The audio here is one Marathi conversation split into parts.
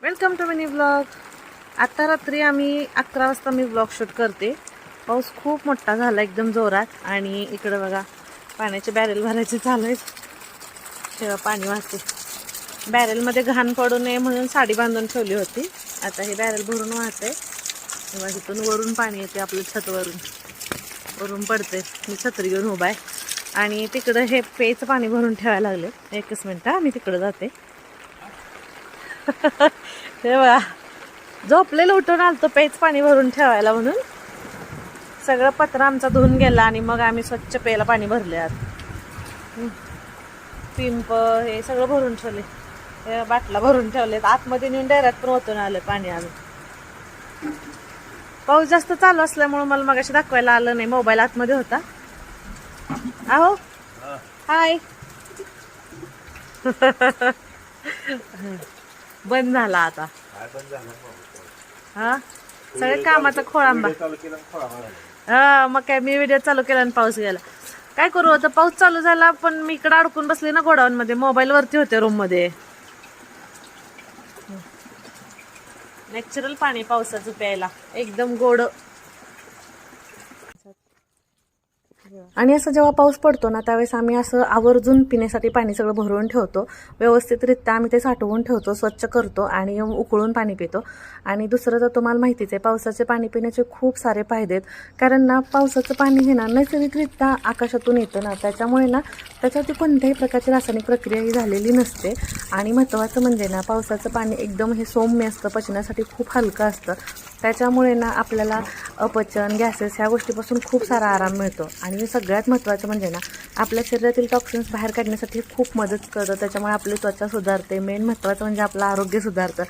Welcome to mini blog. आता रात्री आम्ही 11 वाजता मी ब्लॉग शूट करते। पाऊस खूप मोठा झाला एकदम जोरात आणि इकडे बघा पाण्याचे बॅरेल भरायचे चालू आहेत। तेव्हा पाणी वाहते बॅरेलमध्ये घाण पडू नये म्हणून साडी बांधून ठेवली होती। आता हे बॅरेल भरून वाहते तेव्हा इथून वरून पाणी येते आपल्या छतवरून पडते। मी छत्री घेऊन उभा आहे आणि तिकडे हे पेचं पाणी भरून ठेवायला लागले। एकच मिनिट मी तिकडे जाते। तेव्हा झोपलेलं उठून आलतो पेच पाणी भरून ठेवायला म्हणून। सगळं पत्र आमचा धुवून गेला आणि मग आम्ही स्वच्छ प्यायला पाणी भरले। आत पिंप हे सगळं भरून ठेवले, हे बाटला भरून ठेवलेत। आतमध्ये नेऊन डायरेक्ट पण ओतून आलं पाणी आम्ही। पाऊस जास्त चालू असल्यामुळे मला मगाशी दाखवायला आलं नाही, मोबाईल आतमध्ये होता। आहो हाय बंद झाला आता। हा सगळे कामाचा खोळंबा। हा मग काय मी व्हिडिओ चालू केला आणि पाऊस गेला। काय करू आता, पाऊस चालू झाला पण मी इकडे अडकून बसले ना गोडाऊन मध्ये। मोबाईल वरती होते रूम मध्ये। नॅचरल पाणी पावसाचं प्यायला एकदम गोड। आणि असं जेव्हा पाऊस पडतो ना त्यावेळेस आम्ही असं आवर्जून पिण्यासाठी पाणी सगळं भरून ठेवतो। व्यवस्थितरित्या आम्ही ते साठवून ठेवतो, स्वच्छ करतो आणि उकळून पाणी पितो। आणि दुसरं तर तुम्हाला माहितीच आहे, पावसाचे पाणी पिण्याचे खूप सारे फायदे आहेत। कारण ना पावसाचं पाणी हे ना नैसर्गिकरित्या आकाशातून येतं ना, त्याच्यामुळे ना त्याच्यावरती कोणत्याही प्रकारची रासायनिक प्रक्रिया ही झालेली नसते। आणि महत्त्वाचं म्हणजे ना पावसाचं पाणी एकदम हे सौम्य असतं, पचनासाठी खूप हलकं असतं। त्याच्यामुळे ना आपल्याला अपचन, गॅसेस ह्या गोष्टीपासून खूप सारा आराम मिळतो। आणि सगळ्यात महत्त्वाचं म्हणजे ना आपल्या शरीरातील टॉक्सिन्स बाहेर काढण्यासाठी खूप मदत करतं। त्याच्यामुळे आपली त्वचा सुधारते, मेन महत्त्वाचं म्हणजे आपलं आरोग्य सुधारतं।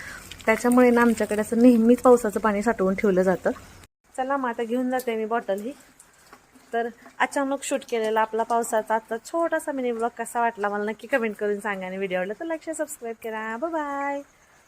त्याच्यामुळे ना आमच्याकडे असं नेहमीच पावसाचं पाणी साठवून ठेवलं जातं। चला मग आता घेऊन जाते मी बॉटल ही। तर अचानक शूट केलेला आपला पावसाचा आजचा छोटासा मिनी ब्लॉग कसा वाटला मला नक्की कमेंट करून सांगा। आणि व्हिडिओ आवडला तर लाईक शेअर सबस्क्राईब करा। Bye bye.